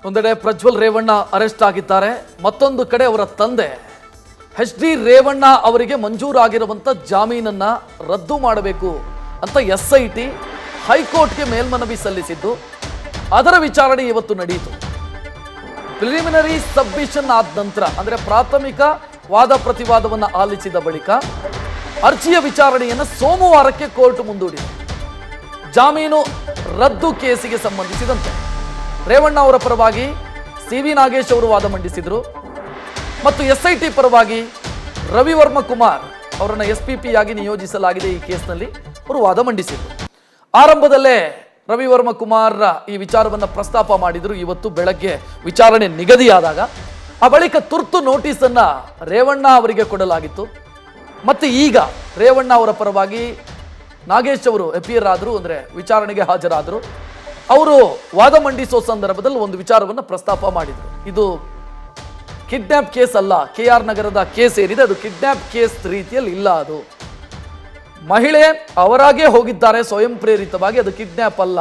ಒಂದೆಡೆ ಪ್ರಜ್ವಲ್ ರೇವಣ್ಣ ಅರೆಸ್ಟ್ ಆಗಿದ್ದಾರೆ, ಮತ್ತೊಂದು ಕಡೆ ಅವರ ತಂದೆ HD ರೇವಣ್ಣ ಅವರಿಗೆ ಮಂಜೂರಾಗಿರುವಂಥ ಜಾಮೀನನ್ನ ರದ್ದು ಮಾಡಬೇಕು ಅಂತ SIT ಹೈಕೋರ್ಟ್ಗೆ ಮೇಲ್ಮನವಿ ಸಲ್ಲಿಸಿದ್ದು, ಅದರ ವಿಚಾರಣೆ ಇವತ್ತು ನಡೆಯಿತು. ಪ್ರಿಲಿಮಿನರಿ ಸಬ್ಮಿಷನ್ ಆದ ನಂತರ, ಅಂದರೆ ಪ್ರಾಥಮಿಕ ವಾದ ಪ್ರತಿವಾದವನ್ನು ಆಲಿಸಿದ ಬಳಿಕ ಅರ್ಜಿಯ ವಿಚಾರಣೆಯನ್ನು ಸೋಮವಾರಕ್ಕೆ ಕೋರ್ಟ್ ಮುಂದೂಡಿದೆ. ಜಾಮೀನು ರದ್ದು ಕೇಸಿಗೆ ಸಂಬಂಧಿಸಿದಂತೆ ರೇವಣ್ಣ ಅವರ ಪರವಾಗಿ CV ನಾಗೇಶ್ ಅವರು ವಾದ ಮಂಡಿಸಿದರು ಮತ್ತು SIT ಪರವಾಗಿ ರವಿವರ್ಮ ಕುಮಾರ್ ಅವರನ್ನು SPP ಆಗಿ ನಿಯೋಜಿಸಲಾಗಿದೆ ಈ ಕೇಸ್ನಲ್ಲಿ ಅವರು ವಾದ ಮಂಡಿಸಿದರು. ಆರಂಭದಲ್ಲೇ ರವಿವರ್ಮ ಕುಮಾರ್ ಈ ವಿಚಾರವನ್ನು ಪ್ರಸ್ತಾಪ ಮಾಡಿದರು. ಇವತ್ತು ಬೆಳಗ್ಗೆ ವಿಚಾರಣೆ ನಿಗದಿಯಾದಾಗ ಆ ಬಳಿಕ ತುರ್ತು ನೋಟಿಸನ್ನು ರೇವಣ್ಣ ಅವರಿಗೆ ಕೊಡಲಾಗಿತ್ತು. ಮತ್ತು ಈಗ ರೇವಣ್ಣ ಅವರ ಪರವಾಗಿ ನಾಗೇಶ್ ಅವರು ಅಪಿಯರ್ ಆದರು, ಅಂದರೆ ವಿಚಾರಣೆಗೆ ಹಾಜರಾದರು. ಅವರು ವಾದ ಮಂಡಿಸೋ ಸಂದರ್ಭದಲ್ಲಿ ಒಂದು ವಿಚಾರವನ್ನು ಪ್ರಸ್ತಾಪ ಮಾಡಿದರು. ಇದು ಕಿಡ್ನ್ಯಾಪ್ ಕೇಸ್ ಅಲ್ಲ, KR ನಗರದ ಕೇಸ್ ಏನಿದೆ ಅದು ಕಿಡ್ನ್ಯಾಪ್ ಕೇಸ್ ರೀತಿಯಲ್ಲಿ ಇಲ್ಲ, ಅದು ಮಹಿಳೆ ಅವರಾಗೇ ಹೋಗಿದ್ದಾರೆ ಸ್ವಯಂ ಪ್ರೇರಿತವಾಗಿ, ಅದು ಕಿಡ್ನ್ಯಾಪ್ ಅಲ್ಲ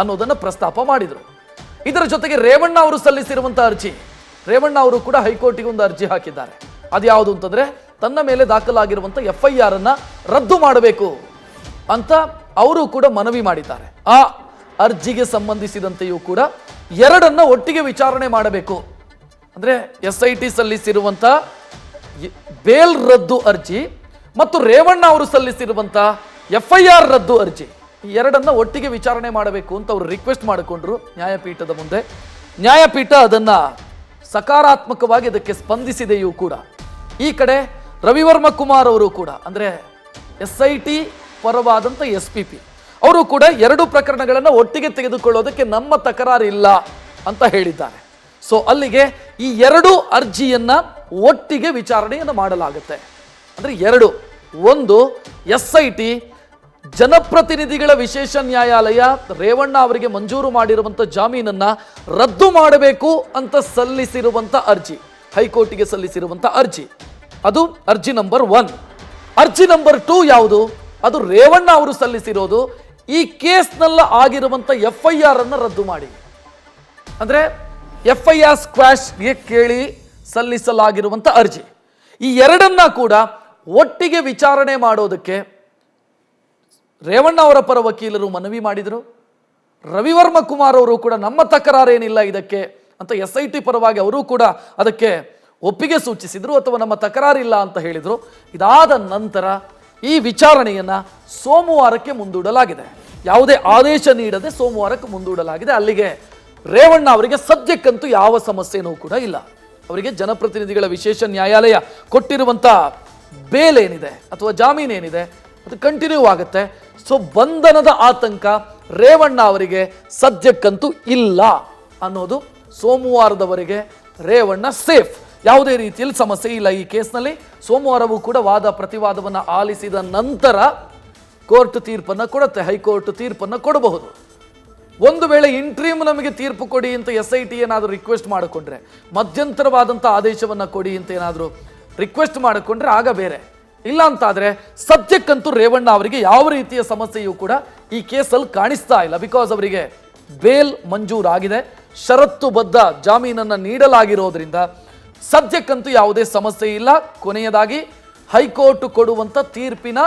ಅನ್ನೋದನ್ನು ಪ್ರಸ್ತಾಪ ಮಾಡಿದರು. ಇದರ ಜೊತೆಗೆ ರೇವಣ್ಣ ಅವರು ಸಲ್ಲಿಸಿರುವಂಥ ಅರ್ಜಿ, ರೇವಣ್ಣ ಅವರು ಕೂಡ ಹೈಕೋರ್ಟಿಗೆ ಒಂದು ಅರ್ಜಿ ಹಾಕಿದ್ದಾರೆ. ಅದು ಯಾವುದು ಅಂತಂದ್ರೆ ತನ್ನ ಮೇಲೆ ದಾಖಲಾಗಿರುವಂಥ FIR ಅನ್ನ ರದ್ದು ಮಾಡಬೇಕು ಅಂತ ಅವರು ಕೂಡ ಮನವಿ ಮಾಡಿದ್ದಾರೆ. ಆ ಅರ್ಜಿಗೆ ಸಂಬಂಧಿಸಿದಂತೆಯೂ ಕೂಡ ಎರಡನ್ನ ಒಟ್ಟಿಗೆ ವಿಚಾರಣೆ ಮಾಡಬೇಕು. ಅಂದ್ರೆ SIT ಸಲ್ಲಿಸಿರುವಂಥ ಬೇಲ್ ರದ್ದು ಅರ್ಜಿ ಮತ್ತು ರೇವಣ್ಣ ಅವರು ಸಲ್ಲಿಸಿರುವಂಥ FIR ರದ್ದು ಅರ್ಜಿ, ಈ ಎರಡನ್ನ ಒಟ್ಟಿಗೆ ವಿಚಾರಣೆ ಮಾಡಬೇಕು ಅಂತ ಅವರು ರಿಕ್ವೆಸ್ಟ್ ಮಾಡಿಕೊಂಡ್ರು ನ್ಯಾಯಪೀಠದ ಮುಂದೆ. ನ್ಯಾಯಪೀಠ ಅದನ್ನ ಸಕಾರಾತ್ಮಕವಾಗಿ ಅದಕ್ಕೆ ಸ್ಪಂದಿಸಿದೆಯೂ ಕೂಡ. ಈ ಕಡೆ ರವಿವರ್ಮ ಕುಮಾರ್ ಅವರು ಕೂಡ, ಅಂದರೆ SIT ಪರವಾದಂಥ SPP ಅವರು ಕೂಡ ಎರಡು ಪ್ರಕರಣಗಳನ್ನು ಒಟ್ಟಿಗೆ ತೆಗೆದುಕೊಳ್ಳೋದಕ್ಕೆ ನಮ್ಮ ತಕರಾರು ಇಲ್ಲ ಅಂತ ಹೇಳಿದ್ದಾರೆ. ಸೊ ಅಲ್ಲಿಗೆ ಈ ಎರಡು ಅರ್ಜಿಯನ್ನ ಒಟ್ಟಿಗೆ ವಿಚಾರಣೆಯನ್ನು ಮಾಡಲಾಗುತ್ತೆ. ಅಂದರೆ ಎರಡು, ಒಂದು SIT ಜನಪ್ರತಿನಿಧಿಗಳ ವಿಶೇಷ ನ್ಯಾಯಾಲಯ ರೇವಣ್ಣ ಅವರಿಗೆ ಮಂಜೂರು ಮಾಡಿರುವಂಥ ಜಾಮೀನನ್ನ ರದ್ದು ಮಾಡಬೇಕು ಅಂತ ಸಲ್ಲಿಸಿರುವಂಥ ಅರ್ಜಿ, ಹೈಕೋರ್ಟಿಗೆ ಸಲ್ಲಿಸಿರುವಂಥ ಅರ್ಜಿ, ಅದು ಅರ್ಜಿ ನಂಬರ್ 1. ಅರ್ಜಿ ನಂಬರ್ 2 ಯಾವುದು? ಅದು ರೇವಣ್ಣ ಅವರು ಸಲ್ಲಿಸಿರೋದು ಈ ಕೇಸ್ನಲ್ಲ ಆಗಿರುವಂಥ FIR ಅನ್ನು ರದ್ದು ಮಾಡಿ, ಅಂದರೆ FIR ಸ್ಕ್ವಾಶ್ಗೆ ಕೇಳಿ ಸಲ್ಲಿಸಲಾಗಿರುವಂಥ ಅರ್ಜಿ. ಈ ಎರಡನ್ನ ಕೂಡ ಒಟ್ಟಿಗೆ ವಿಚಾರಣೆ ಮಾಡೋದಕ್ಕೆ ರೇವಣ್ಣ ಅವರ ಪರ ವಕೀಲರು ಮನವಿ ಮಾಡಿದರು. ರವಿವರ್ಮ ಕುಮಾರ್ ಅವರು ಕೂಡ ನಮ್ಮ ತಕರಾರೇನಿಲ್ಲ ಇದಕ್ಕೆ ಅಂತ SIT ಪರವಾಗಿ ಅವರು ಕೂಡ ಅದಕ್ಕೆ ಒಪ್ಪಿಗೆ ಸೂಚಿಸಿದರು, ಅಥವಾ ನಮ್ಮ ತಕರಾರಿಲ್ಲ ಅಂತ ಹೇಳಿದರು. ಇದಾದ ನಂತರ ಈ ವಿಚಾರಣೆಯನ್ನು ಸೋಮವಾರಕ್ಕೆ ಮುಂದೂಡಲಾಗಿದೆ. ಯಾವುದೇ ಆದೇಶ ನೀಡದೆ ಸೋಮವಾರಕ್ಕೆ ಮುಂದೂಡಲಾಗಿದೆ. ಅಲ್ಲಿಗೆ ರೇವಣ್ಣ ಅವರಿಗೆ ಸದ್ಯಕ್ಕಂತೂ ಯಾವ ಸಮಸ್ಯೆನೂ ಕೂಡ ಇಲ್ಲ. ಅವರಿಗೆ ಜನಪ್ರತಿನಿಧಿಗಳ ವಿಶೇಷ ನ್ಯಾಯಾಲಯ ಕೊಟ್ಟಿರುವಂಥ ಬೇಲ್ ಏನಿದೆ ಅಥವಾ ಜಾಮೀನೇನಿದೆ ಅದು ಕಂಟಿನ್ಯೂ ಆಗುತ್ತೆ. ಸೊ ಬಂಧನದ ಆತಂಕ ರೇವಣ್ಣ ಅವರಿಗೆ ಸದ್ಯಕ್ಕಂತೂ ಇಲ್ಲ ಅನ್ನೋದು. ಸೋಮವಾರದವರೆಗೆ ರೇವಣ್ಣ ಸೇಫ್, ಯಾವುದೇ ರೀತಿಯಲ್ಲಿ ಸಮಸ್ಯೆ ಇಲ್ಲ ಈ ಕೇಸ್ನಲ್ಲಿ. ಸೋಮವಾರವೂ ಕೂಡ ವಾದ ಪ್ರತಿವಾದವನ್ನು ಆಲಿಸಿದ ನಂತರ ಕೋರ್ಟ್ ತೀರ್ಪನ್ನು ಕೊಡುತ್ತೆ, ಹೈಕೋರ್ಟ್ ತೀರ್ಪನ್ನು ಕೊಡಬಹುದು. ಒಂದು ವೇಳೆ ಇಂಟ್ರೀಮ್ ನಮಗೆ ತೀರ್ಪು ಕೊಡಿ ಅಂತ SIT ಏನಾದರೂ ರಿಕ್ವೆಸ್ಟ್ ಮಾಡಿಕೊಂಡ್ರೆ, ಮಧ್ಯಂತರವಾದಂಥ ಆದೇಶವನ್ನು ಕೊಡಿ ಅಂತ ಏನಾದರೂ ರಿಕ್ವೆಸ್ಟ್ ಮಾಡಿಕೊಂಡ್ರೆ ಆಗ ಬೇರೆ. ಇಲ್ಲ ಅಂತಾದರೆ ಸದ್ಯಕ್ಕಂತೂ ರೇವಣ್ಣ ಅವರಿಗೆ ಯಾವ ರೀತಿಯ ಸಮಸ್ಯೆಯೂ ಕೂಡ ಈ ಕೇಸಲ್ಲಿ ಕಾಣಿಸ್ತಾ ಇಲ್ಲ. ಬಿಕಾಸ್ ಅವರಿಗೆ ಬೇಲ್ ಮಂಜೂರಾಗಿದೆ, ಷರತ್ತುಬದ್ಧ ಜಾಮೀನನ್ನು ನೀಡಲಾಗಿರೋದ್ರಿಂದ ಸದ್ಯಕ್ಕಂತೂ ಯಾವುದೇ ಸಮಸ್ಯೆ ಇಲ್ಲ. ಕೊನೆಯದಾಗಿ ಹೈಕೋರ್ಟ್ ಕೊಡುವಂಥ ತೀರ್ಪಿನ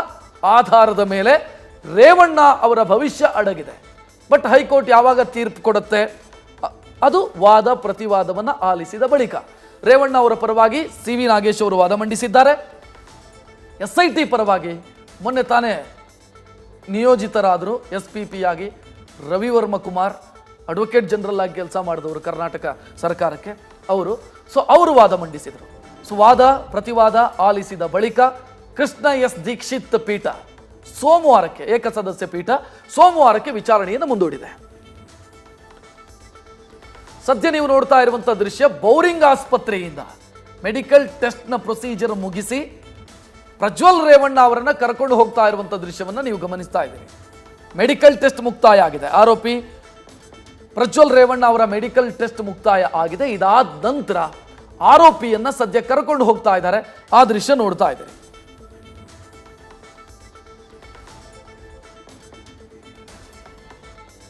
ಆಧಾರದ ಮೇಲೆ ರೇವಣ್ಣ ಅವರ ಭವಿಷ್ಯ ಅಡಗಿದೆ. ಬಟ್ ಹೈಕೋರ್ಟ್ ಯಾವಾಗ ತೀರ್ಪು ಕೊಡುತ್ತೆ ಅದು ವಾದ ಪ್ರತಿವಾದವನ್ನು ಆಲಿಸಿದ ಬಳಿಕ. ರೇವಣ್ಣ ಅವರ ಪರವಾಗಿ CV ನಾಗೇಶ್ ಅವರು ವಾದ ಮಂಡಿಸಿದ್ದಾರೆ. SIT ಪರವಾಗಿ ಮೊನ್ನೆ ತಾನೇ ನಿಯೋಜಿತರಾದರು SPP ಆಗಿ ರವಿವರ್ಮ ಕುಮಾರ್, ಅಡ್ವೊಕೇಟ್ ಜನರಲ್ ಆಗಿ ಕೆಲಸ ಮಾಡಿದವರು ಕರ್ನಾಟಕ ಸರ್ಕಾರಕ್ಕೆ ಅವರು. ಸೊ ಅವರು ವಾದ ಮಂಡಿಸಿದರು. ಸೊ ವಾದ ಪ್ರತಿವಾದ ಆಲಿಸಿದ ಬಳಿಕ ಕೃಷ್ಣ S ದೀಕ್ಷಿತ್ ಪೀಠ ಸೋಮವಾರಕ್ಕೆ, ಏಕಸದಸ್ಯ ಪೀಠ ಸೋಮವಾರಕ್ಕೆ ವಿಚಾರಣೆಯನ್ನು ಮುಂದೂಡಿದೆ. ಸದ್ಯ ನೀವು ನೋಡ್ತಾ ಇರುವಂಥ ದೃಶ್ಯ ಬೌರಿಂಗ್ ಆಸ್ಪತ್ರೆಯಿಂದ ಮೆಡಿಕಲ್ ಟೆಸ್ಟ್ನ ಪ್ರೊಸೀಜರ್ ಮುಗಿಸಿ ಪ್ರಜ್ವಲ್ ರೇವಣ್ಣ ಅವರನ್ನು ಕರ್ಕೊಂಡು ಹೋಗ್ತಾ ಇರುವಂಥ ದೃಶ್ಯವನ್ನು ನೀವು ಗಮನಿಸ್ತಾ ಇದ್ದೀರಿ. ಮೆಡಿಕಲ್ ಟೆಸ್ಟ್ ಮುಕ್ತಾಯ ಆಗಿದೆ. ಆರೋಪಿ ಪ್ರಜ್ವಲ್ ರೇವಣ್ಣ ಅವರ ಮೆಡಿಕಲ್ ಟೆಸ್ಟ್ ಮುಕ್ತಾಯ ಆಗಿದೆ. ಇದಾದ ನಂತರ ಆರೋಪಿಯನ್ನ ಸದ್ಯ ಕರ್ಕೊಂಡು ಹೋಗ್ತಾ ಇದ್ದಾರೆ. ಆ ದೃಶ್ಯ ನೋಡ್ತಾ ಇದ್ದೀರಿ.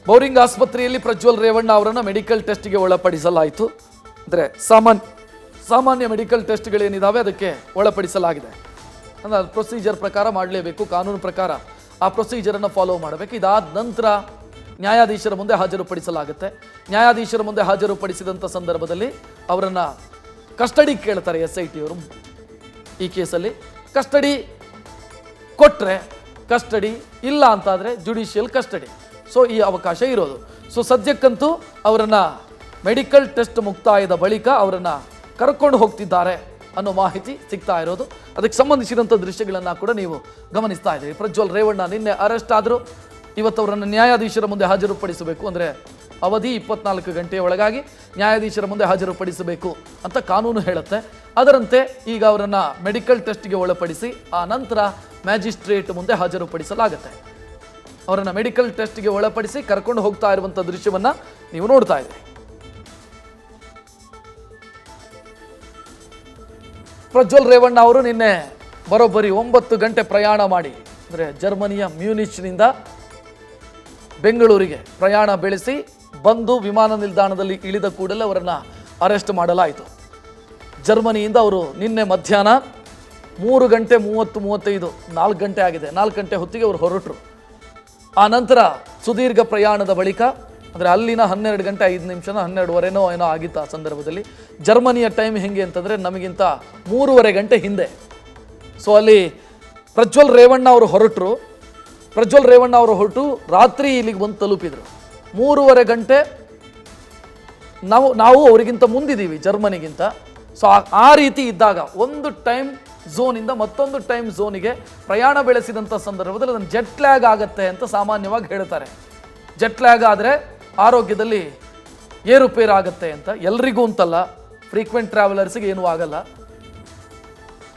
ಬೌರಿಂಗ್ ಆಸ್ಪತ್ರೆಯಲ್ಲಿ ಪ್ರಜ್ವಲ್ ರೇವಣ್ಣ ಅವರನ್ನು ಮೆಡಿಕಲ್ ಟೆಸ್ಟ್ಗೆ ಒಳಪಡಿಸಲಾಯಿತು. ಅಂದರೆ ಸಾಮಾನ್ಯ ಮೆಡಿಕಲ್ ಟೆಸ್ಟ್ಗಳೇನಿದ್ದಾವೆ ಅದಕ್ಕೆ ಒಳಪಡಿಸಲಾಗಿದೆ. ಅಂದರೆ ಪ್ರೊಸೀಜರ್ ಪ್ರಕಾರ ಮಾಡಲೇಬೇಕು, ಕಾನೂನು ಪ್ರಕಾರ ಆ ಪ್ರೊಸೀಜರನ್ನು ಫಾಲೋ ಮಾಡಬೇಕು. ಇದಾದ ನಂತರ ನ್ಯಾಯಾಧೀಶರ ಮುಂದೆ ಹಾಜರುಪಡಿಸಲಾಗುತ್ತೆ. ನ್ಯಾಯಾಧೀಶರ ಮುಂದೆ ಹಾಜರುಪಡಿಸಿದಂಥ ಸಂದರ್ಭದಲ್ಲಿ ಅವರನ್ನು ಕಸ್ಟಡಿ ಕೇಳ್ತಾರೆ SIT ಅವರು. ಈ ಕೇಸಲ್ಲಿ ಕಸ್ಟಡಿ ಕೊಟ್ಟರೆ ಕಸ್ಟಡಿ, ಇಲ್ಲ ಅಂತಾದರೆ ಜುಡಿಷಿಯಲ್ ಕಸ್ಟಡಿ. ಸೊ ಈ ಅವಕಾಶ ಇರೋದು. ಸೊ ಸದ್ಯಕ್ಕಂತೂ ಅವರನ್ನು ಮೆಡಿಕಲ್ ಟೆಸ್ಟ್ ಮುಕ್ತಾಯದ ಬಳಿಕ ಅವರನ್ನು ಕರ್ಕೊಂಡು ಹೋಗ್ತಿದ್ದಾರೆ ಅನ್ನೋ ಮಾಹಿತಿ ಸಿಗ್ತಾ ಇರೋದು. ಅದಕ್ಕೆ ಸಂಬಂಧಿಸಿದಂಥ ದೃಶ್ಯಗಳನ್ನು ಕೂಡ ನೀವು ಗಮನಿಸ್ತಾ ಇದ್ದೀರಿ. ಪ್ರಜ್ವಲ್ ರೇವಣ್ಣ ನಿನ್ನೆ ಅರೆಸ್ಟ್ ಆದರು. ಇವತ್ತು ಅವರನ್ನು ನ್ಯಾಯಾಧೀಶರ ಮುಂದೆ ಹಾಜರುಪಡಿಸಬೇಕು. ಅಂದರೆ ಅವಧಿ 24 ಗಂಟೆಯ ಒಳಗಾಗಿ ನ್ಯಾಯಾಧೀಶರ ಮುಂದೆ ಹಾಜರುಪಡಿಸಬೇಕು ಅಂತ ಕಾನೂನು ಹೇಳುತ್ತೆ. ಅದರಂತೆ ಈಗ ಅವರನ್ನು ಮೆಡಿಕಲ್ ಟೆಸ್ಟ್ಗೆ ಒಳಪಡಿಸಿ ಆ ನಂತರ ಮ್ಯಾಜಿಸ್ಟ್ರೇಟ್ ಮುಂದೆ ಹಾಜರುಪಡಿಸಲಾಗುತ್ತೆ. ಅವರನ್ನು ಮೆಡಿಕಲ್ ಟೆಸ್ಟ್ಗೆ ಒಳಪಡಿಸಿ ಕರ್ಕೊಂಡು ಹೋಗ್ತಾ ಇರುವಂಥ ದೃಶ್ಯವನ್ನು ನೀವು ನೋಡ್ತಾ ಇದ್ದೀರಿ. ಪ್ರಜ್ವಲ್ ರೇವಣ್ಣ ಅವರು ನಿನ್ನೆ ಬರೋಬ್ಬರಿ 9 ಗಂಟೆ ಪ್ರಯಾಣ ಮಾಡಿ, ಅಂದರೆ ಜರ್ಮನಿಯ ಮ್ಯೂನಿಚ್ನಿಂದ ಬೆಂಗಳೂರಿಗೆ ಪ್ರಯಾಣ ಬೆಳೆಸಿ ಬಂದು ವಿಮಾನ ನಿಲ್ದಾಣದಲ್ಲಿ ಇಳಿದ ಕೂಡಲೇ ಅವರನ್ನು ಅರೆಸ್ಟ್ ಮಾಡಲಾಯಿತು. ಜರ್ಮನಿಯಿಂದ ಅವರು ನಿನ್ನೆ ಮಧ್ಯಾಹ್ನ 3 ಗಂಟೆ 35 4 ಗಂಟೆ ಆಗಿದೆ, 4 ಗಂಟೆ ಹೊತ್ತಿಗೆ ಅವರು ಹೊರಟರು. ಆ ನಂತರ ಸುದೀರ್ಘ ಪ್ರಯಾಣದ ಬಳಿಕ, ಅಂದರೆ ಅಲ್ಲಿನ 12 ಗಂಟೆ 5 ನಿಮಿಷನೋ 12:15 ಏನೋ ಆಗಿತ್ತು. ಆ ಸಂದರ್ಭದಲ್ಲಿ ಜರ್ಮನಿಯ ಟೈಮ್ ಹೆಂಗೆ ಅಂತಂದರೆ ನಮಗಿಂತ 3:30 ಗಂಟೆ ಹಿಂದೆ. ಸೊ ಅಲ್ಲಿ ಪ್ರಜ್ವಲ್ ರೇವಣ್ಣ ಅವರು ಹೊರಟರು. ಪ್ರಜ್ವಲ್ ರೇವಣ್ಣ ಅವರು ಹೊರಟು ರಾತ್ರಿ ಇಲ್ಲಿಗೆ ಬಂದು ತಲುಪಿದರು. 3:30 ಗಂಟೆ ನಾವು ಅವರಿಗಿಂತ ಮುಂದಿದ್ದೀವಿ ಜರ್ಮನಿಗಿಂತ. ಸೊ ಆ ರೀತಿ ಇದ್ದಾಗ ಒಂದು ಟೈಮ್ ಝೋನಿಂದ ಮತ್ತೊಂದು ಟೈಮ್ ಝೋನಿಗೆ ಪ್ರಯಾಣ ಬೆಳೆಸಿದಂಥ ಸಂದರ್ಭದಲ್ಲಿ ಅದನ್ನು ಜೆಟ್ ಲ್ಯಾಗ್ ಆಗುತ್ತೆ ಅಂತ ಸಾಮಾನ್ಯವಾಗಿ ಹೇಳ್ತಾರೆ. ಜೆಟ್ ಲ್ಯಾಗ್ ಆದರೆ ಆರೋಗ್ಯದಲ್ಲಿ ಏರುಪೇರು ಆಗುತ್ತೆ ಅಂತ. ಎಲ್ರಿಗೂ ಅಂತಲ್ಲ, ಫ್ರೀಕ್ವೆಂಟ್ ಟ್ರಾವೆಲರ್ಸ್ಗೆ ಏನೂ ಆಗಲ್ಲ.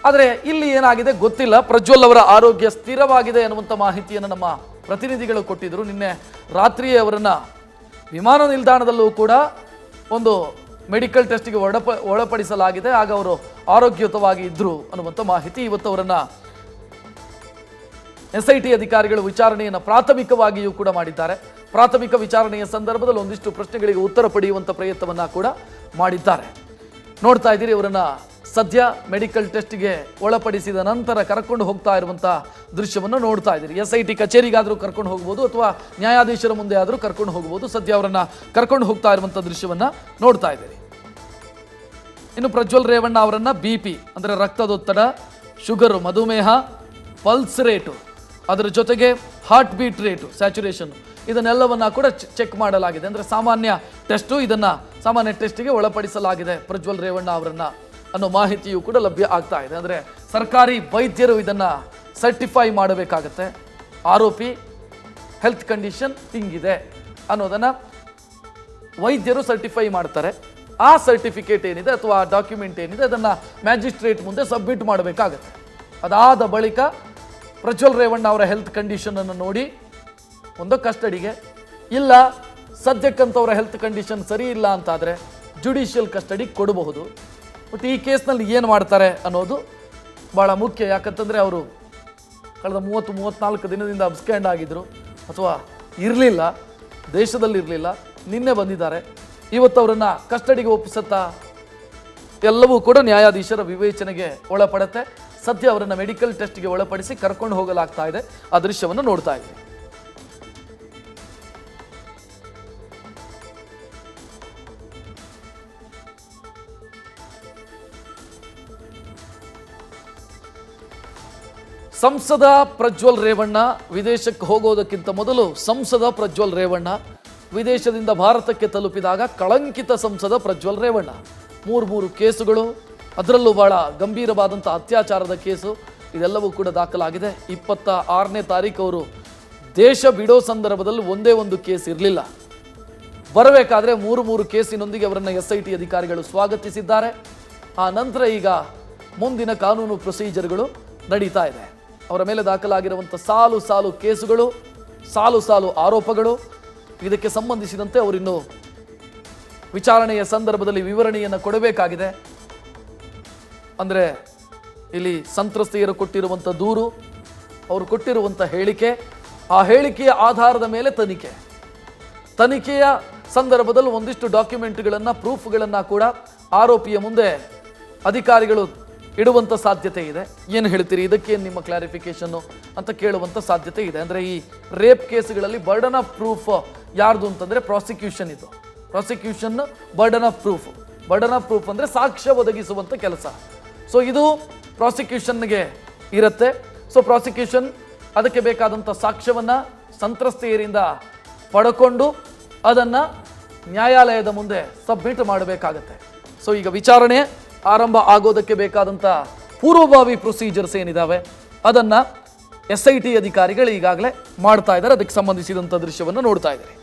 ಆದರೆ ಇಲ್ಲಿ ಏನಾಗಿದೆ ಗೊತ್ತಿಲ್ಲ. ಪ್ರಜ್ವಲ್ ಅವರ ಆರೋಗ್ಯ ಸ್ಥಿರವಾಗಿದೆ ಅನ್ನುವಂಥ ಮಾಹಿತಿಯನ್ನು ನಮ್ಮ ಪ್ರತಿನಿಧಿಗಳು ಕೊಟ್ಟಿದ್ದರು. ನಿನ್ನೆ ರಾತ್ರಿಯೇ ಅವರನ್ನು ವಿಮಾನ ನಿಲ್ದಾಣದಲ್ಲೂ ಕೂಡ ಒಂದು ಮೆಡಿಕಲ್ ಟೆಸ್ಟ್ಗೆ ಒಳಪಡಿಸಲಾಗಿದೆ. ಆಗ ಅವರು ಆರೋಗ್ಯಯುತವಾಗಿ ಇದ್ದರು ಅನ್ನುವಂಥ ಮಾಹಿತಿ. ಇವತ್ತು ಅವರನ್ನು SIT ಅಧಿಕಾರಿಗಳು ವಿಚಾರಣೆಯನ್ನು ಪ್ರಾಥಮಿಕವಾಗಿಯೂ ಕೂಡ ಮಾಡಿದ್ದಾರೆ. ಪ್ರಾಥಮಿಕ ವಿಚಾರಣೆಯ ಸಂದರ್ಭದಲ್ಲಿ ಒಂದಿಷ್ಟು ಪ್ರಶ್ನೆಗಳಿಗೆ ಉತ್ತರ ಪಡೆಯುವಂಥ ಪ್ರಯತ್ನವನ್ನು ಕೂಡ ಮಾಡಿದ್ದಾರೆ. ನೋಡ್ತಾ ಇದ್ದೀರಿ, ಅವರನ್ನು ಸದ್ಯ ಮೆಡಿಕಲ್ ಟೆಸ್ಟ್ಗೆ ಒಳಪಡಿಸಿದ ನಂತರ ಕರ್ಕೊಂಡು ಹೋಗ್ತಾ ಇರುವಂಥ ದೃಶ್ಯವನ್ನು ನೋಡ್ತಾ ಇದ್ದೀರಿ. SIT ಕಚೇರಿಗಾದರೂ ಕರ್ಕೊಂಡು ಹೋಗ್ಬೋದು ಅಥವಾ ನ್ಯಾಯಾಧೀಶರ ಮುಂದೆ ಆದರೂ ಕರ್ಕೊಂಡು ಹೋಗ್ಬೋದು. ಸದ್ಯ ಅವರನ್ನು ಕರ್ಕೊಂಡು ಹೋಗ್ತಾ ಇರುವಂಥ ದೃಶ್ಯವನ್ನು ನೋಡ್ತಾ ಇದ್ದೀರಿ. ಇನ್ನು ಪ್ರಜ್ವಲ್ ರೇವಣ್ಣ ಅವರನ್ನು BP ಅಂದರೆ ರಕ್ತದೊತ್ತಡ, ಶುಗರು, ಮಧುಮೇಹ, ಪಲ್ಸ್ ರೇಟು, ಅದರ ಜೊತೆಗೆ ಹಾರ್ಟ್ ಬೀಟ್ ರೇಟು, ಸ್ಯಾಚುರೇಷನ್, ಇದನ್ನೆಲ್ಲವನ್ನ ಕೂಡ ಚೆಕ್ ಮಾಡಲಾಗಿದೆ. ಅಂದರೆ ಸಾಮಾನ್ಯ ಟೆಸ್ಟು, ಇದನ್ನು ಸಾಮಾನ್ಯ ಟೆಸ್ಟಿಗೆ ಒಳಪಡಿಸಲಾಗಿದೆ ಪ್ರಜ್ವಲ್ ರೇವಣ್ಣ ಅವರನ್ನು ಅನ್ನೋ ಮಾಹಿತಿಯೂ ಕೂಡ ಲಭ್ಯ ಆಗ್ತಾ ಇದೆ. ಅಂದರೆ ಸರ್ಕಾರಿ ವೈದ್ಯರು ಇದನ್ನು ಸರ್ಟಿಫೈ ಮಾಡಬೇಕಾಗತ್ತೆ. ಆರೋಪಿ ಹೆಲ್ತ್ ಕಂಡೀಷನ್ ಹಿಂಗಿದೆ ಅನ್ನೋದನ್ನು ವೈದ್ಯರು ಸರ್ಟಿಫೈ ಮಾಡ್ತಾರೆ. ಆ ಸರ್ಟಿಫಿಕೇಟ್ ಏನಿದೆ ಅಥವಾ ಆ ಡಾಕ್ಯುಮೆಂಟ್ ಏನಿದೆ ಅದನ್ನು ಮ್ಯಾಜಿಸ್ಟ್ರೇಟ್ ಮುಂದೆ ಸಬ್ಮಿಟ್ ಮಾಡಬೇಕಾಗತ್ತೆ. ಅದಾದ ಬಳಿಕ ಪ್ರಜ್ವಲ್ ರೇವಣ್ಣ ಅವರ ಹೆಲ್ತ್ ಕಂಡೀಷನನ್ನು ನೋಡಿ ಒಂದು ಕಸ್ಟಡಿಗೆ, ಇಲ್ಲ ಸದ್ಯಕ್ಕಂಥವರ ಹೆಲ್ತ್ ಕಂಡೀಷನ್ ಸರಿ ಇಲ್ಲ ಅಂತಾದರೆ ಜುಡಿಷಿಯಲ್ ಕಸ್ಟಡಿ ಕೊಡಬಹುದು. ಬಟ್ ಈ ಕೇಸ್ನಲ್ಲಿ ಏನು ಮಾಡ್ತಾರೆ ಅನ್ನೋದು ಭಾಳ ಮುಖ್ಯ. ಯಾಕಂತಂದರೆ ಅವರು ಕಳೆದ 30-34 ದಿನದಿಂದ ಅಬ್ಸ್ಕ್ಯಾಂಡ್ ಆಗಿದ್ದರು ಅಥವಾ ಇರಲಿಲ್ಲ, ದೇಶದಲ್ಲಿರಲಿಲ್ಲ. ನಿನ್ನೆ ಬಂದಿದ್ದಾರೆ. ಇವತ್ತು ಅವರನ್ನು ಕಸ್ಟಡಿಗೆ ಒಪ್ಪಿಸುತ್ತಾ ಎಲ್ಲವೂ ಕೂಡ ನ್ಯಾಯಾಧೀಶರ ವಿವೇಚನೆಗೆ ಒಳಪಡುತ್ತೆ. ಸದ್ಯ ಅವರನ್ನು ಮೆಡಿಕಲ್ ಟೆಸ್ಟ್ಗೆ ಒಳಪಡಿಸಿ ಕರ್ಕೊಂಡು ಹೋಗಲಾಗ್ತಾ ಇದೆ. ಆ ದೃಶ್ಯವನ್ನು ನೋಡ್ತಾ ಇದ್ದೀವಿ. ಸಂಸದ ಪ್ರಜ್ವಲ್ ರೇವಣ್ಣ ವಿದೇಶಕ್ಕೆ ಹೋಗೋದಕ್ಕಿಂತ ಮೊದಲು ಸಂಸದ ಪ್ರಜ್ವಲ್ ರೇವಣ್ಣ ವಿದೇಶದಿಂದ ಭಾರತಕ್ಕೆ ತಲುಪಿದಾಗ ಕಳಂಕಿತ ಸಂಸದ ಪ್ರಜ್ವಲ್ ರೇವಣ್ಣ 3 ಕೇಸುಗಳು, ಅದರಲ್ಲೂ ಬಹಳ ಗಂಭೀರವಾದಂಥ ಅತ್ಯಾಚಾರದ ಕೇಸು, ಇದೆಲ್ಲವೂ ಕೂಡ ದಾಖಲಾಗಿದೆ. 26ನೇ ತಾರೀಕು ಅವರು ದೇಶ ಬಿಡೋ ಸಂದರ್ಭದಲ್ಲಿ ಒಂದೇ ಒಂದು ಕೇಸ್ ಇರಲಿಲ್ಲ. ಬರಬೇಕಾದ್ರೆ 3 ಕೇಸಿನೊಂದಿಗೆ ಅವರನ್ನು SIT ಅಧಿಕಾರಿಗಳು ಸ್ವಾಗತಿಸಿದ್ದಾರೆ. ಆ ನಂತರ ಈಗ ಮುಂದಿನ ಕಾನೂನು ಪ್ರೊಸೀಜರ್ಗಳು ನಡೀತಾ ಇದೆ. ಅವರ ಮೇಲೆ ದಾಖಲಾಗಿರುವಂಥ ಸಾಲು ಕೇಸುಗಳು, ಸಾಲು ಆರೋಪಗಳು, ಇದಕ್ಕೆ ಸಂಬಂಧಿಸಿದಂತೆ ಅವರಿನ್ನು ವಿಚಾರಣೆಯ ಸಂದರ್ಭದಲ್ಲಿ ವಿವರಣೆಯನ್ನು ಕೊಡಬೇಕಾಗಿದೆ. ಅಂದರೆ ಇಲ್ಲಿ ಸಂತ್ರಸ್ತೆಯರು ಕೊಟ್ಟಿರುವಂಥ ದೂರು, ಅವರು ಕೊಟ್ಟಿರುವಂಥ ಹೇಳಿಕೆ, ಆ ಹೇಳಿಕೆಯ ಆಧಾರದ ಮೇಲೆ ತನಿಖೆ. ತನಿಖೆಯ ಸಂದರ್ಭದಲ್ಲಿ ಒಂದಿಷ್ಟು ಡಾಕ್ಯುಮೆಂಟ್ಗಳನ್ನು ಪ್ರೂಫ್ಗಳನ್ನು ಕೂಡ ಆರೋಪಿಯ ಮುಂದೆ ಅಧಿಕಾರಿಗಳು ಇಡುವಂಥ ಸಾಧ್ಯತೆ ಇದೆ. ಏನು ಹೇಳ್ತೀರಿ ಇದಕ್ಕೆ, ನಿಮ್ಮ ಕ್ಲಾರಿಫಿಕೇಶನ್ ಅಂತ ಕೇಳುವಂಥ ಸಾಧ್ಯತೆ ಇದೆ. ಅಂದರೆ ಈ ರೇಪ್ ಕೇಸ್ಗಳಲ್ಲಿ ಬರ್ಡನ್ ಆಫ್ ಪ್ರೂಫ್ ಯಾರ್ದು ಅಂತಂದರೆ ಪ್ರಾಸಿಕ್ಯೂಷನ್. ಇದು ಪ್ರಾಸಿಕ್ಯೂಷನ್ ಬರ್ಡನ್ ಆಫ್ ಪ್ರೂಫ್ ಅಂದರೆ ಸಾಕ್ಷ್ಯ ಒದಗಿಸುವಂಥ ಕೆಲಸ. ಸೊ ಇದು ಪ್ರಾಸಿಕ್ಯೂಷನ್ಗೆ ಇರುತ್ತೆ. ಸೊ ಪ್ರಾಸಿಕ್ಯೂಷನ್ ಅದಕ್ಕೆ ಬೇಕಾದಂಥ ಸಾಕ್ಷ್ಯವನ್ನು ಸಂತ್ರಸ್ತೆಯರಿಂದ ಪಡ್ಕೊಂಡು ಅದನ್ನು ನ್ಯಾಯಾಲಯದ ಮುಂದೆ ಸಬ್ಮಿಟ್ ಮಾಡಬೇಕಾಗತ್ತೆ. ಸೊ ಈಗ ವಿಚಾರಣೆ ಆರಂಭ ಆಗೋದಕ್ಕೆ ಬೇಕಾದಂಥ ಪೂರ್ವಭಾವಿ ಪ್ರೊಸೀಜರ್ಸ್ ಏನಿದ್ದಾವೆ ಅದನ್ನು SIT ಅಧಿಕಾರಿಗಳು ಈಗಾಗಲೇ ಮಾಡ್ತಾ ಇದ್ದಾರೆ. ಅದಕ್ಕೆ ಸಂಬಂಧಿಸಿದಂಥ ದೃಶ್ಯವನ್ನು ನೋಡ್ತಾ ಇದ್ದಾರೆ.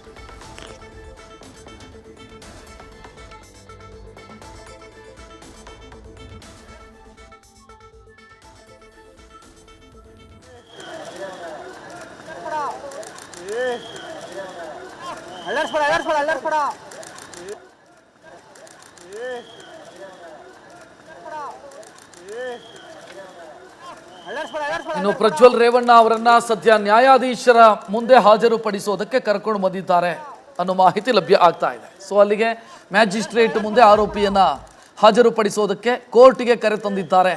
ಇನ್ನು ಪ್ರಜ್ವಲ್ ರೇವಣ್ಣ ಅವರನ್ನ ಸದ್ಯ ನ್ಯಾಯಾಧೀಶರ ಮುಂದೆ ಹಾಜರುಪಡಿಸೋದಕ್ಕೆ ಕರ್ಕೊಂಡು ಬಂದಿದ್ದಾರೆ ಅನ್ನೋ ಮಾಹಿತಿ ಲಭ್ಯ ಆಗ್ತಾ ಇದೆ. ಸೊ ಅಲ್ಲಿಗೆ ಮ್ಯಾಜಿಸ್ಟ್ರೇಟ್ ಮುಂದೆ ಆರೋಪಿಯನ್ನ ಹಾಜರುಪಡಿಸೋದಕ್ಕೆ ಕೋರ್ಟಿಗೆ ಕರೆ ತಂದಿದ್ದಾರೆ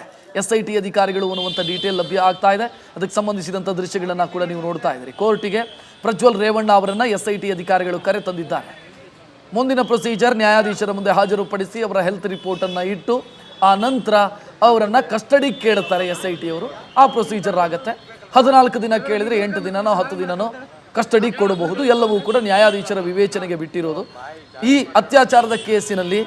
SIT ಅಧಿಕಾರಿಗಳು ಅನ್ನುವಂಥ ಡೀಟೇಲ್ ಲಭ್ಯ ಆಗ್ತಾ ಇದೆ. ಅದಕ್ಕೆ ಸಂಬಂಧಿಸಿದಂಥ ದೃಶ್ಯಗಳನ್ನು ಕೂಡ ನೀವು ನೋಡ್ತಾ ಇದ್ದೀರಿ. ಕೋರ್ಟಿಗೆ ಪ್ರಜ್ವಲ್ ರೇವಣ್ಣ ಅವರನ್ನ SIT ಅಧಿಕಾರಿಗಳು ಕರೆ ತಂದಿದ್ದಾರೆ. ಮುಂದಿನ ಪ್ರೊಸೀಜರ್ ನ್ಯಾಯಾಧೀಶರ ಮುಂದೆ ಹಾಜರುಪಡಿಸಿ ಅವರ ಹೆಲ್ತ್ ರಿಪೋರ್ಟನ್ನು ಇಟ್ಟು ಆ ನಂತರ ಅವರನ್ನು ಕಸ್ಟಡಿಗೆ ಕೇಳುತ್ತಾರೆ SIT ಅವರು. ಆ ಪ್ರೊಸೀಜರ್ ಆಗುತ್ತೆ. 14 ದಿನ ಕೇಳಿದರೆ 8 ದಿನನೋ 10 ದಿನನೋ ಕಸ್ಟಡಿಗೆ ಕೊಡಬಹುದು. ಎಲ್ಲವೂ ಕೂಡ ನ್ಯಾಯಾಧೀಶರ ವಿವೇಚನೆಗೆ ಬಿಟ್ಟಿರೋದು. ಈ ಅತ್ಯಾಚಾರದ ಕೇಸಿನಲ್ಲಿ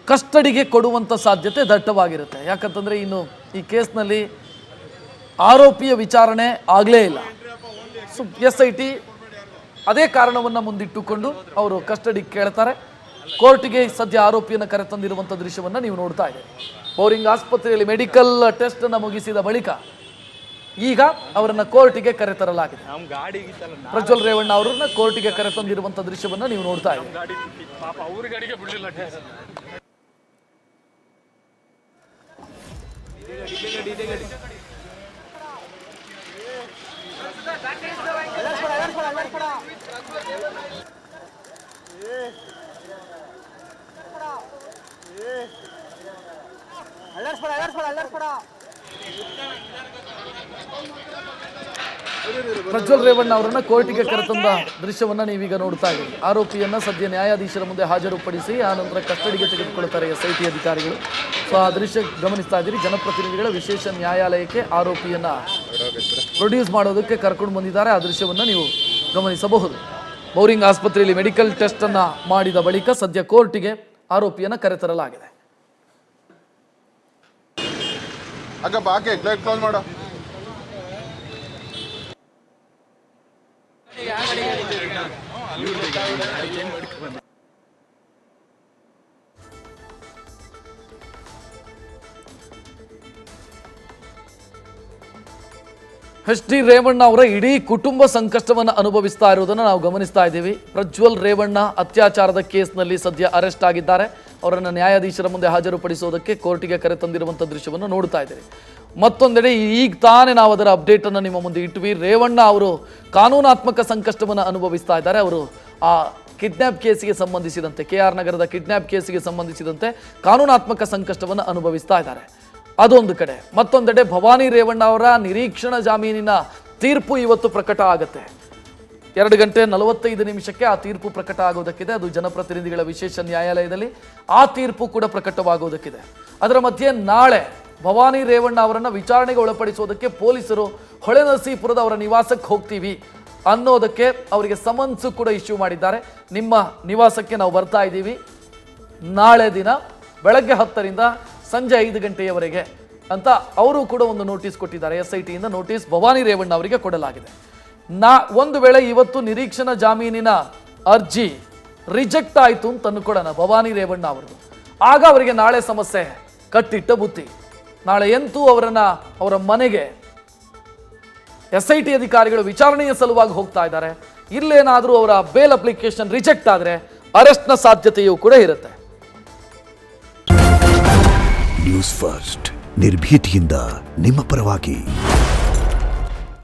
ಕಸ್ಟಡಿಗೆ ಕೊಡುವಂಥ ಸಾಧ್ಯತೆ ದಟ್ಟವಾಗಿರುತ್ತೆ. ಯಾಕಂತಂದರೆ ಇನ್ನು ಈ ಕೇಸ್ನಲ್ಲಿ ಆರೋಪಿಯ ವಿಚಾರಣೆ ಆಗಲೇ ಇಲ್ಲ. ಸೊ SIT ಅದೇ ಕಾರಣವನ್ನು ಮುಂದಿಟ್ಟುಕೊಂಡು ಅವರು ಕಸ್ಟಡಿಗೆ ಕೇಳ್ತಾರೆ. ಕೋರ್ಟಿಗೆ ಸದ್ಯ ಆರೋಪಿಯನ್ನು ಕರೆತಂದಿರುವಂಥ ದೃಶ್ಯವನ್ನು ನೀವು ನೋಡ್ತಾ ಇದ್ದೀರಿ. ಬೌರಿಂಗ್ ಆಸ್ಪತ್ರೆಯಲ್ಲಿ ಮೆಡಿಕಲ್ ಟೆಸ್ಟನ್ನು ಮುಗಿಸಿದ ಬಳಿಕ ಈಗ ಅವರನ್ನು ಕೋರ್ಟಿಗೆ ಕರೆತರಲಾಗಿದೆ. ಪ್ರಜ್ವಲ್ ರೇವಣ್ಣ ಅವರನ್ನ ಕೋರ್ಟಿಗೆ ಕರೆತಂದಿರುವಂಥ ದೃಶ್ಯವನ್ನು ನೀವು ನೋಡ್ತಾ ಇದ್ದೀರಿ. ಪ್ರಜ್ವಲ್ ರೇವಣ್ಣ ಅವರನ್ನ ಕೋರ್ಟಿಗೆ ಕರೆತಂದ ದೃಶ್ಯವನ್ನ ನೀವೀಗ ನೋಡ್ತಾ ಇದ್ದೀರಿ. ಆರೋಪಿಯನ್ನ ಸದ್ಯ ನ್ಯಾಯಾಧೀಶರ ಮುಂದೆ ಹಾಜರುಪಡಿಸಿ ಆ ನಂತರ ಕಸ್ಟಡಿಗೆ ತೆಗೆದುಕೊಳ್ತಾರೆ SIT ಅಧಿಕಾರಿಗಳು. ಸೊ ಆ ದೃಶ್ಯ ಗಮನಿಸ್ತಾ ಇದ್ದೀರಿ. ಜನಪ್ರತಿನಿಧಿಗಳ ವಿಶೇಷ ನ್ಯಾಯಾಲಯಕ್ಕೆ ಆರೋಪಿಯನ್ನ ಪ್ರೊಡ್ಯೂಸ್ ಮಾಡೋದಕ್ಕೆ ಕರ್ಕೊಂಡು ಬಂದಿದ್ದಾರೆ. ಆ ದೃಶ್ಯವನ್ನ ನೀವು ಗಮನಿಸಬಹುದು. ಬೌರಿಂಗ್ ಆಸ್ಪತ್ರೆಯಲ್ಲಿ ಮೆಡಿಕಲ್ ಟೆಸ್ಟ್ ಅನ್ನ ಮಾಡಿದ ಬಳಿಕ ಸದ್ಯ ಕೋರ್ಟಿಗೆ ಆರೋಪಿಯನ್ನ ಕರೆತರಲಾಗಿದೆ. HD ರೇವಣ್ಣ ಅವರ ಇಡೀ ಕುಟುಂಬ ಸಂಕಷ್ಟವನ್ನು ಅನುಭವಿಸ್ತಾ ಇರುವುದನ್ನು ನಾವು ಗಮನಿಸ್ತಾ ಇದ್ದೀವಿ. ಪ್ರಜ್ವಲ್ ರೇವಣ್ಣ ಅತ್ಯಾಚಾರದ ಕೇಸ್ನಲ್ಲಿ ಸದ್ಯ ಅರೆಸ್ಟ್ ಆಗಿದ್ದಾರೆ. ಅವರನ್ನು ನ್ಯಾಯಾಧೀಶರ ಮುಂದೆ ಹಾಜರುಪಡಿಸೋದಕ್ಕೆ ಕೋರ್ಟಿಗೆ ಕರೆ ತಂದಿರುವಂಥ ದೃಶ್ಯವನ್ನು ನೋಡ್ತಾ ಇದ್ದೀರಿ. ಮತ್ತೊಂದೆಡೆ ಈಗ ತಾನೇ ನಾವು ಅದರ ಅಪ್ಡೇಟನ್ನು ನಿಮ್ಮ ಮುಂದೆ ಇಟ್ವಿ. ರೇವಣ್ಣ ಅವರು ಕಾನೂನಾತ್ಮಕ ಸಂಕಷ್ಟವನ್ನು ಅನುಭವಿಸ್ತಾ ಇದ್ದಾರೆ. ಅವರು ಆ ಕಿಡ್ನ್ಯಾಪ್ ಕೇಸಿಗೆ ಸಂಬಂಧಿಸಿದಂತೆ KR ನಗರದ ಕಿಡ್ನ್ಯಾಪ್ ಕೇಸಿಗೆ ಸಂಬಂಧಿಸಿದಂತೆ ಕಾನೂನಾತ್ಮಕ ಸಂಕಷ್ಟವನ್ನು ಅನುಭವಿಸ್ತಾ ಇದ್ದಾರೆ. ಅದೊಂದು ಕಡೆ. ಮತ್ತೊಂದೆಡೆ ಭವಾನಿ ರೇವಣ್ಣ ಅವರ ನಿರೀಕ್ಷಣಾ ಜಾಮೀನಿನ ತೀರ್ಪು ಇವತ್ತು ಪ್ರಕಟ ಆಗುತ್ತೆ. 2:45 ಆ ತೀರ್ಪು ಪ್ರಕಟ ಆಗೋದಕ್ಕಿದೆ. ಅದು ಜನಪ್ರತಿನಿಧಿಗಳ ವಿಶೇಷ ನ್ಯಾಯಾಲಯದಲ್ಲಿ ಆ ತೀರ್ಪು ಕೂಡ ಪ್ರಕಟವಾಗೋದಕ್ಕಿದೆ. ಅದರ ಮಧ್ಯೆ ನಾಳೆ ಭವಾನಿ ರೇವಣ್ಣ ಅವರನ್ನು ವಿಚಾರಣೆಗೆ ಒಳಪಡಿಸೋದಕ್ಕೆ ಪೊಲೀಸರು ಹೊಳೆನರಸೀಪುರದ ಅವರ ನಿವಾಸಕ್ಕೆ ಹೋಗ್ತೀವಿ ಅನ್ನೋದಕ್ಕೆ ಅವರಿಗೆ ಸಮನ್ಸು ಕೂಡ ಇಶ್ಯೂ ಮಾಡಿದ್ದಾರೆ. ನಿಮ್ಮ ನಿವಾಸಕ್ಕೆ ನಾವು ಬರ್ತಾ ಇದ್ದೀವಿ ನಾಳೆ ದಿನ ಬೆಳಗ್ಗೆ 10ರಿಂದ ಸಂಜೆ 5 ಗಂಟೆಯವರೆಗೆ ಅಂತ ಅವರು ಕೂಡ ಒಂದು ನೋಟಿಸ್ ಕೊಟ್ಟಿದ್ದಾರೆ. SIT ಇಂದ ನೋಟಿಸ್ ಭವಾನಿ ರೇವಣ್ಣ ಅವರಿಗೆ ಕೊಡಲಾಗಿದೆ. ಒಂದು ವೇಳೆ ಇವತ್ತು ನಿರೀಕ್ಷಣಾ ಜಾಮೀನಿನ ಅರ್ಜಿ ರಿಜೆಕ್ಟ್ ಆಯಿತು ಅಂತ ಅನ್ಕೊಳ್ಳೋಣ ಭವಾನಿ ರೇವಣ್ಣ ಅವರದು, ಆಗ ಅವರಿಗೆ ನಾಳೆ ಸಮಸ್ಯೆ ಕಟ್ಟಿಟ್ಟ ಬುತ್ತಿ. ನಾಳೆ ಎಂತೂ ಅವರ ಮನೆಗೆ SIT ಅಧಿಕಾರಿಗಳು ವಿಚಾರಣೆಯ ಸಲುವಾಗಿ ಹೋಗ್ತಾ ಇದ್ದಾರೆ. ಇಲ್ಲೇನಾದರೂ ಅವರ ಬೇಲ್ ಅಪ್ಲಿಕೇಶನ್ ರಿಜೆಕ್ಟ್ ಆದರೆ ಅರೆಸ್ಟ್ನ ಸಾಧ್ಯತೆಯೂ ಕೂಡ ಇರುತ್ತೆ. ನ್ಯೂಸ್ ಫಸ್ಟ್ ನಿರ್ಭೀತಿಯಿಂದ ನಿಮ್ಮ ಪರವಾಗಿ.